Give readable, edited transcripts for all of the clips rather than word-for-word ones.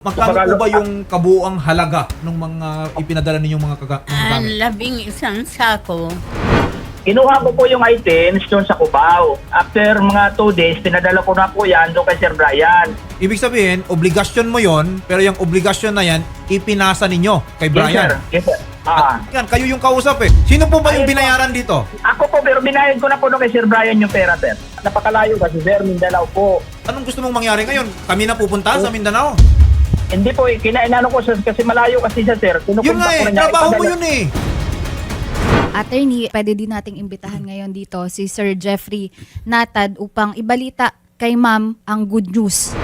Magkano po ba yung kabuuang halaga ng mga ipinadala ninyong mga gamit? 11 sako. Kinuha ko po yung items doon sa Cubao. After mga 2 days, pinadala ko na po yan doon kay Sir Brian. Ibig sabihin, obligasyon mo yon, pero yung obligasyon na yan, ipinasa ninyo kay Brian. Yes, sir. Yan, kayo yung kausap eh. Sino po ba yung binayaran dito? Ako po, pero binayad ko na po doon kay Sir Brian yung pera, sir. Napakalayo kasi, sir, Mindanao po. Anong gusto mong mangyari ngayon? Kami na pupunta sa Mindanao? Hindi po, kinainano ko sir, kasi malayo kasi siya, sir. Yun nga eh, trabaho mo yun eh. Attorney, pwede din nating imbitahan ngayon dito si Sir Jeffrey Natad upang ibalita kay ma'am ang good news.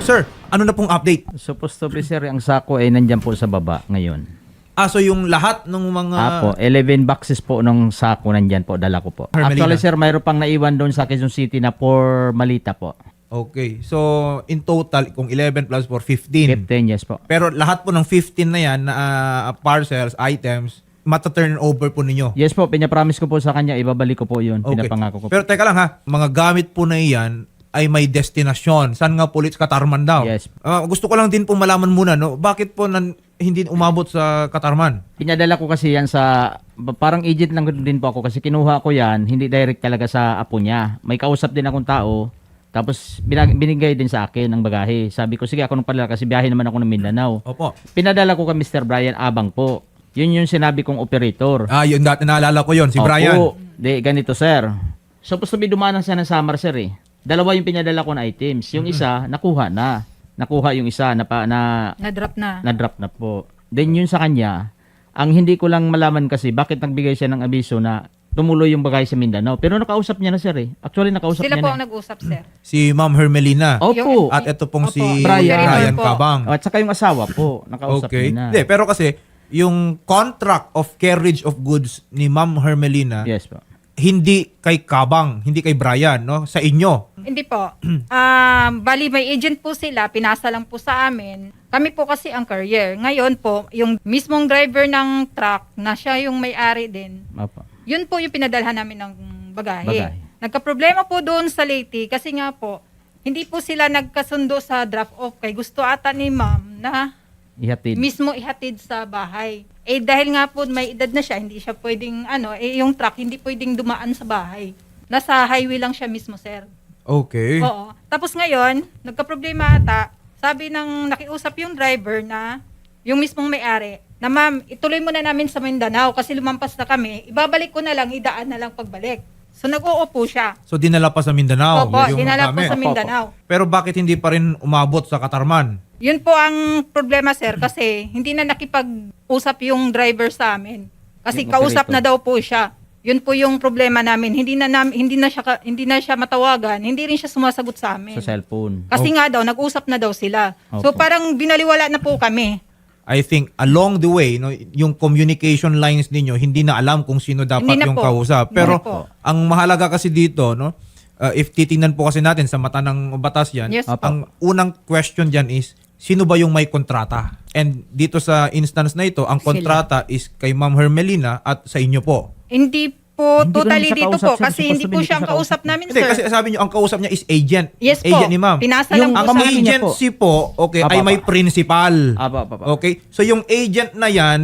Sir, ano na pong update? Supposed to be, sir, ang sako ay nandyan po sa baba ngayon. So yung lahat ng mga... Apo, 11 boxes po ng sako nandyan po, dala ko po. Hermelina. Actually, sir, mayroon pang naiwan doon sa Quezon City na for Malita po. Okay, so in total, kung 11 plus 4, 15. 15, yes po. Pero lahat po ng 15 na yan, na parcels, items, mata-turn over po ninyo. Yes po, pinapromise ko po sa kanya, ibabalik ko po yun. Okay. Pinapangako ko po. Pero teka lang ha, mga gamit po na iyan ay may destinasyon. Saan nga po ulit? Katarman daw. Yes. Gusto ko lang din po malaman muna, no? Bakit po hindi umabot sa Katarman? Pinadala ko kasi yan sa, parang agent lang din po ako kasi kinuha ko yan, hindi direct talaga sa apo niya. May kausap din akong tao, tapos binigay din sa akin ng bagahe. Sabi ko, sige ako nung pala kasi biyahe naman ako ng Mindanao. Opo. Pinadala ko kay Mr. Brian Abang po. Yun yung sinabi kong operator. Yun dati naalala ko yun, si Brian. Opo. Di, ganito sir. Supposed to be dumanan siya ng summer sir eh. Dalawa yung pinadala ko na items. Yung isa, nakuha na. Nakuha yung isa, Na-drop na. na-drop na po. Then yun sa kanya, ang hindi ko lang malaman kasi bakit nagbigay siya ng abiso na tumuloy yung bagay sa Mindanao. Pero nakausap niya na sir eh. Actually nakausap Sila niya po na. ang nag-usap, sir. Si Ma'am Hermelina. Opo. At ito pong si Opo. Brian po. Kabang. At saka yung asawa po, nakausap Okay. niya na. Hindi, pero kasi yung contract of carriage of goods ni Ma'am Hermelina, Yes po. hindi kay Kabang, hindi kay Brian, no? Sa inyo. Hindi po. Bali, may agent po sila, pinasa lang po sa amin. Kami po kasi ang courier. Ngayon po, yung mismong driver ng truck na siya yung may-ari din, Opo. yun po yung pinadalhan namin ng bagahe. Bagahe. Nagka-problema po doon sa Leyte kasi nga po, hindi po sila nagkasundo sa drop off kay gusto ata ni ma'am na Ihatid. mismo ihatid sa bahay. Dahil nga po may edad na siya, hindi siya pwedeng, yung truck hindi pwedeng dumaan sa bahay. Nasa highway lang siya mismo, sir. Okay. Oo. Tapos ngayon, nagka-problema ata, sabi ng nakiusap yung driver na, yung mismong may-ari, na ma'am, ituloy mo na namin sa Mindanao kasi lumampas na kami, ibabalik ko na lang, idaan na lang pagbalik. So nag-uupo siya. So dinala pa sa Mindanao. Opo, yung dinala po gamit. sa Mindanao. Pero bakit hindi pa rin umabot sa Katarman? Yun po ang problema, sir, kasi hindi na nakipag-usap yung driver sa amin. Kasi Yung kausap operator. na daw po siya. Yun po yung problema namin. Hindi na siya matawagan, hindi rin siya sumasagot sa amin. Sa cellphone. Kasi nga daw, nag-usap na daw sila. So Opo. parang binaliwala na po kami. I think along the way, no, yung communication lines ninyo, hindi na alam kung sino dapat Hindi na yung po. kausap. Hindi Pero na po. ang mahalaga kasi dito, no, if titingnan po kasi natin sa mata ng batas yan, Yes. Opo. ang unang question dyan is, sino ba yung may kontrata? And dito sa instance na ito, ang kontrata is kay Ma'am Hermelina at sa inyo po. Hindi po Hindi ko totally naman siya dito kausap, po sir. kasi Supposed hindi to be po hindi siya ko ang siya kausap namin, Hindi, sir. kasi sabi nyo, ang kausap niya is agent. Yes po. Agent ni Ma'am. Pinasa Yung lang po Ang sa amin. amin niya po. agency po, okay, ay Apa, may apa. principal. Apa. Okay? So yung agent na yan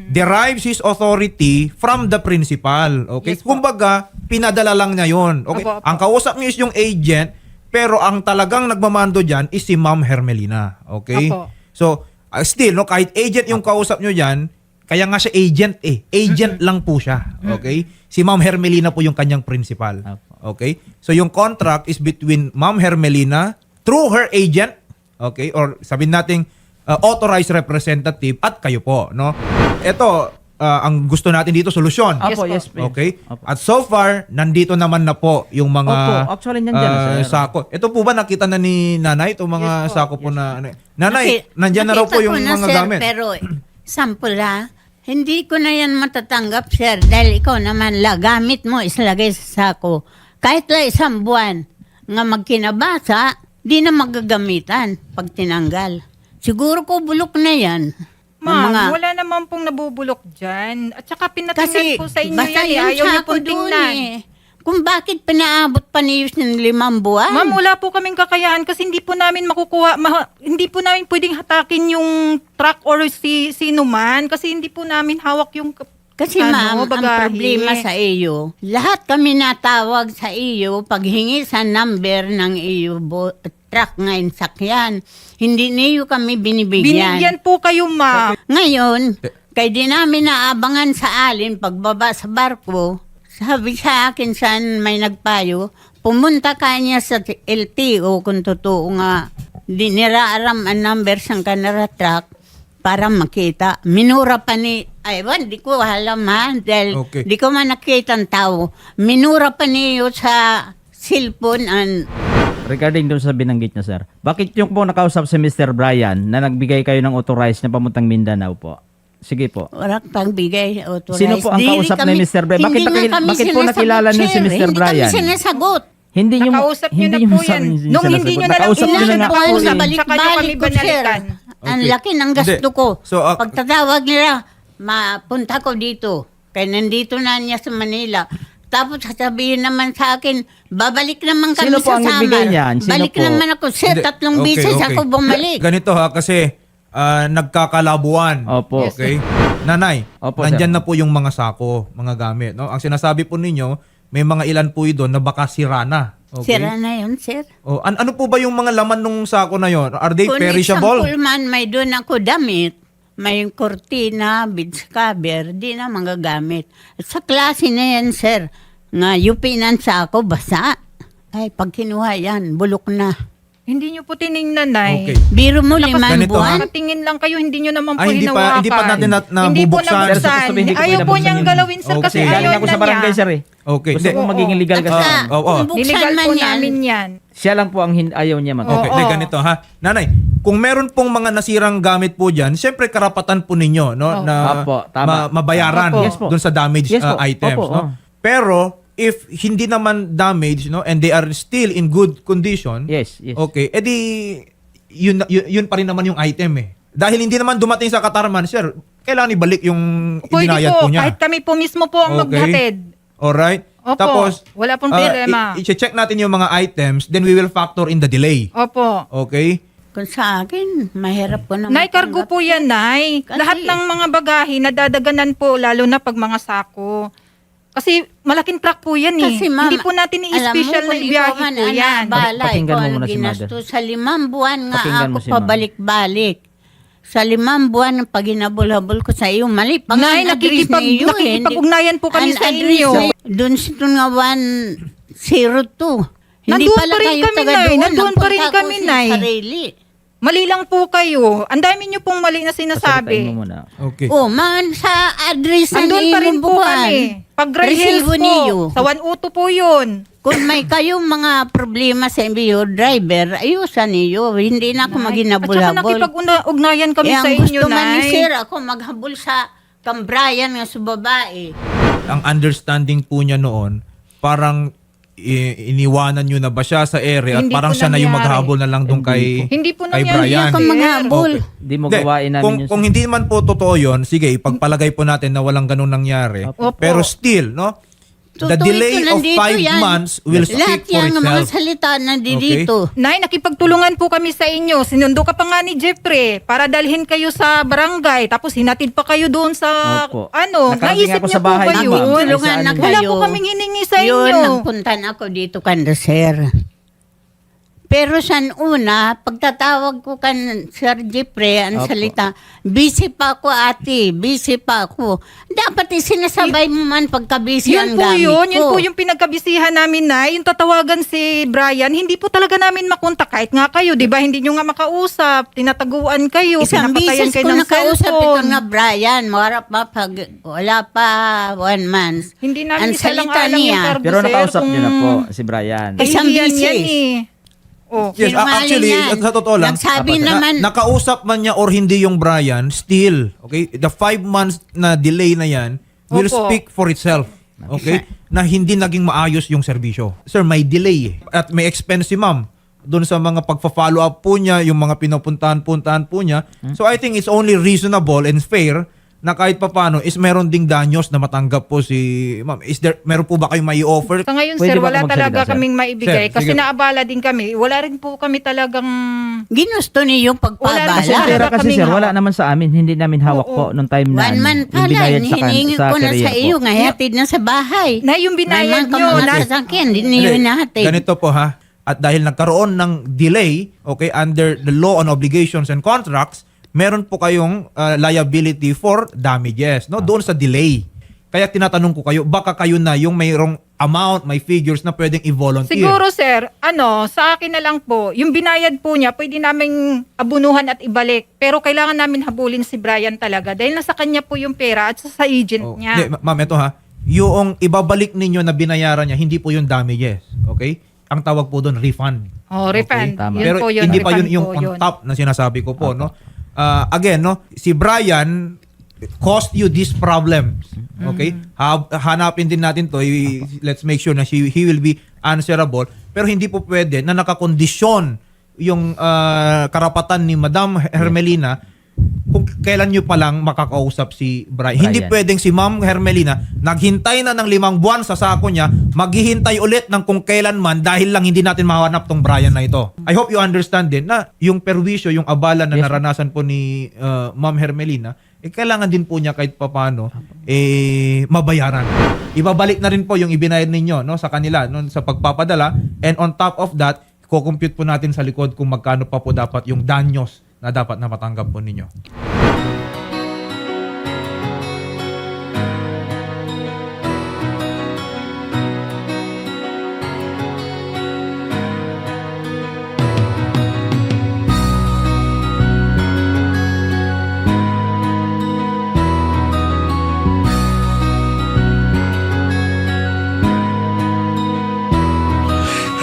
derives his authority from the principal. Okay? Yes po. Kumbaga, pinadala lang niya yun. Okay? Opo, opo. Ang kausap niya is yung agent, pero ang talagang nagmamando dyan is si Ma'am Hermelina. Okay? Opo. So, still, no, kahit agent yung kausap nyo dyan, kaya nga siya agent eh. Agent lang po siya. Okay? Si Ma'am Hermelina po yung kanyang principal. Opo. Okay? So yung contract is between Ma'am Hermelina through her agent, okay? Or sabihin nating authorized representative at kayo po, no? Ito, ang gusto natin dito, solusyon. Apo, Yes yes, please. Okay? Apo. At so far, nandito naman na po yung mga Opo, actually nandyan na, sir. sako. Ito po ba nakita na ni Nanay itong mga Yes po. sako po na Nanay, nandyan na raw po Nakita yung ko na, mga sir, gamit. Pero sample hindi ko na yan matatanggap, sir, dahil ikaw naman gamit mo islagay sa sako. Kahit lang 1 buwan nga magkinabasa, di na magagamitan pag tinanggal. Siguro ko bulok na yan. Ma'am, Mga- wala naman pong nabubulok dyan. At saka pinatingnan Kasi po sa inyo basta yan. yung Ayaw niyo sako pong doon tingnan. eh. kung bakit pinaabot pa niyo ng 5 buwan. Ma'am, wala po kaming kakayahan kasi hindi po namin makukuha, hindi po namin pwedeng hatakin yung truck or sino man kasi hindi po namin hawak yung Kasi ma'am, ang bagahe. problema sa iyo, lahat kami natawag sa iyo paghingi sa number ng iyo truck ngayon sakyan. Hindi niyo kami binibigyan. Binigyan po kayo, ma'am. Ngayon, kay di namin naabangan sa alin pagbaba sa barko, sabi sa akin saan may nagpayo, pumunta ka niya sa LTO kung totoo nga di niraaram ang number sa kanara truck para makita. Minura pa ni, di ko alam ha, dahil Okay. di ko man nakita ang tao. Minura pa niyo sa cellphone Regarding doon sa binanggit niya, sir. Bakit yung po nakausap si Mr. Brian na nagbigay kayo ng authorized na pamuntang Mindanao po? Sige po. Wala pang bigay authorized. Sino po ang Dili kausap kami- ni Mr. Brian? Bakit hindi nga kami bakit po sinasagot, nakilala niyo si sir. Mr. Brian? Hindi kami sinasagot. Hindi niyo Nakausap niyo na niyo po sa- yan. Nung hindi niyo na lang Nakausap niyo na Ilang nga buwan po sa eh. Tsaka niyo kami balik-balik ko, sir. banalikan. Ang Okay. laki ng gasto Hindi. ko. So, Pagtatawag nila, mapunta ko dito. Kaya nandito na niya sa Manila. Tapos sasabihin naman sa akin, babalik naman kami Sino po sa ang Samar. nagbigay niyan? Sino Balik po? naman ako. Sir, Hindi. 3 Okay, beses okay. ako bumalik. Ganito ha, kasi nagkakalabuan. Opo. Okay? Nanay, Opo, nandyan sir. na po yung mga sako, mga gamit. No? Ang sinasabi po ninyo, may mga ilan po doon na baka sira na. Okay? Sira na yun, sir. Oh, ano po ba yung mga laman nung sako na yon? Are they Kung perishable? example man, may doon ako damit, may kortina, beads cover, di na magagamit. Sa klase na yan, sir, nga yupinan sa ako, basa. Ay, pag kinuha yan, bulok na. Hindi niyo po tiningnan, Nay. Okay. Biro mo 5 Ganito, buwan. Nakatingin lang kayo, hindi niyo naman po Ay, hindi hinawakan. pa natin Hindi po nabubuksan. nabuksan. Sir, sa hindi ko Ayaw po pinabuksan niyang yun. galawin, sir, kasi Okay. Galing ayaw ako na sa barangay, niya. sir eh. Okay. Gusto Hindi. ko maging legal kasi. Basta, oo. kung buksan Niligal man po yan, namin yan. Siya lang po ang ayaw niya, ma'am. Okay, Oo. hindi, ganito ha. Nanay, kung meron pong mga nasirang gamit po dyan, siyempre karapatan po ninyo no, Oo. na Opo, tama. mabayaran Opo. Yes po. doon sa damaged Yes po. items. Opo, No? oo. Pero, if hindi naman damaged no, and they are still in good condition, Yes, yes. okay, edi yun pa rin naman yung item eh. Dahil hindi naman dumating sa katarman, sir, kailangan ibalik yung Pwede ibinayad po, po niya. kahit kami po mismo po ang maghatid. Alright? Opo, Tapos, wala pong problema. i-check natin yung mga items, then we will factor in the delay. Opo. Okay? kung sa akin, mahirap ko na Nay, kargo matanggap. po yan, Nay. Kasi- Lahat ng mga bagahe, nadadaganan po, lalo na pag mga sako. Kasi malaking truck po yan eh. Kasi ma'am, Hindi po natin i-special na ibiyahe po yan. Bala, Pakinggan ikaw mo ang muna si ginasto. Mother. Sa 5 buwan nga Pakinggan ako mo si Ma'am. pabalik-balik. Sa 5 buwan, pag hinabol-habol ko sa iyo, mali. Pag Nay, ang address na iyo, nakikipag-ugnayan po kami ang sa address inyo. na- Doon sito nga 102. Hindi Nandun pala pa rin kayo kami, taga Nay. doon. Nandun pa rin Nagpunta ako kami, sa Nay. sarili. Mali lang po kayo. Ang dami niyo pong mali na Pasalitain sinasabi. mo muna. Okay. Oh, man, sa address na Andun pa rin po kami. Pag Gray Hills Resibo po, niyo. sa 102 po yun. Kung may kayong mga problema sa MBO driver, ayusan niyo. Hindi na ako At saka maghinabol-habol. nakipag-ugnayan kami Eh, sa ang inyo, gusto man ni Nay. Sir, ako maghabol sa kambrayan nga sa babae. Ang understanding po niya noon, parang iniwanan nyo na ba siya sa area at Hindi parang po siya na yung nangyari. maghahabol na lang doon kay, Hindi po kay nangyari Brian. yan, Ako Sir. maghabol. Di mo Hindi, gawain namin yun. kung hindi man po totoo yun, sige, ipagpalagay po natin na walang ganun nangyari. Opo. Pero still, no? The Totoo delay ito, of nandito 5 yan. months will Lahat speak for yan ng mga itself. salita na Okay. dito. Nay, nakipagtulungan po kami sa inyo. Sinundo ka pa nga ni Jeffrey para dalhin kayo sa barangay. Tapos hinatid pa kayo doon sa Opo. ano. Nakarating Naisip ako niyo sa po bahay ba niyo, yun? ma'am. Ay, Tulungan sa na ano? Wala kayo. po kaming hiningi sa Yun, inyo. nagpuntan ako dito kanda, Sir. Pero san una, pagtatawag ko kan Sir Jeffrey, ang Opo. salita, busy pa ako ate, busy pa ako. Dapat sinasabay mo man pagka-busy ang Yun po gamit yun. ko. Yun po yung pinagkabisihan namin na yung tatawagan si Brian, hindi po talaga namin makontak. Kahit nga kayo, di ba? Hindi nyo nga makausap. Tinataguan kayo. Isang pinapatayan bisis kayo ko ng nakausap ito cellphone. nga Brian, wala pa 1 month. Hindi namin Ang isa lang salita alam yung niya. cargo, Pero sir, nakausap kung- niyo na po si Brian. Isang Kahihiyan bisis. yan eh. Oh. Yes, Sinungaling actually, yan. sa totoo lang, Nagsabi naman, nakausap man niya or hindi yung Brian, still, okay, the 5 months na delay na yan will Opo. speak for itself. Okay? Na hindi naging maayos yung serbisyo. Sir, may delay eh. At may expense si ma'am doon sa mga pagpa-follow up po niya, yung mga pinupuntahan-puntahan po niya. So I think it's only reasonable and fair na kahit papano is meron ding danyos na matanggap po si ma'am. Meron po ba kayong may offer? Sa ngayon, Pwede sir, ba wala ako magsalita, talaga sir? kaming maibigay Sir, kasi sige. naabala din kami. Wala rin po kami talagang... Ginusto niyong Wala pagpabala. Kasi yung Wala pera kasi kaming sir, wala hawak. naman sa amin. Hindi namin hawak po nung time na One month yung pala, binayad sa, hinihingi sa ko na career sa iyo, po. ngahatid na sa bahay. Na yung binayad May nyo, mga na, sasakyan, hindi niyo Hindi, hinahatid. ganito po ha. At dahil nagkaroon ng delay, okay, under the law on obligations and contracts, meron po kayong liability for damages, no? Doon sa delay. Kaya tinatanong ko kayo, baka kayo na yung mayroong amount, may figures na pwedeng i-volunteer. siguro sir, sa akin na lang po, yung binayad po niya, pwede naming abunuhan at ibalik. Pero kailangan namin habulin si Brian talaga dahil nasa kanya po yung pera at sa agent Oh, niya. hindi, ma'am, ito ha. Yung ibabalik ninyo na binayaran niya, hindi po yung damages. Okay? Ang tawag po doon, refund. Oh, refund. Tama. Yun Pero po yun, hindi pa yun refund yung po on yun. top na sinasabi ko po, no? Again, no, si Brian caused you these problems. Okay? Hanapin din natin to. Let's make sure na he will be answerable. Pero hindi po pwede na nakakondisyon yung karapatan ni Madam Hermelina kung kailan nyo palang makakausap si Brian. Hindi pwedeng si Ma'am Hermelina naghintay na ng 5 buwan sa sako niya, maghihintay ulit ng kung kailanman dahil lang hindi natin mahanap tong Brian na ito. I hope you understand din na yung perwisyo, yung abala na naranasan po ni Ma'am Hermelina, kailangan din po niya kahit papano mabayaran. Ibabalik na rin po yung ibinayad ninyo, no, sa kanila, no, sa pagpapadala, and on top of that, kukompute po natin sa likod kung magkano pa po dapat yung danyos na dapat na matanggap po ninyo.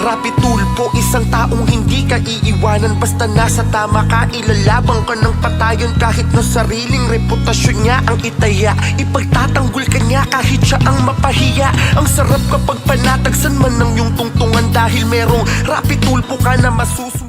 Rapi tulpo, isang taong hindi ka iiwanan. Basta nasa tama ka, ilalabang ka ng patayon. Kahit na sariling reputasyon niya ang itaya, ipagtatanggol ka niya kahit siya ang mapahiya. Ang sarap kapag panatagsan man ng iyong tungtungan, dahil merong rapi tulpo ka na masusunod.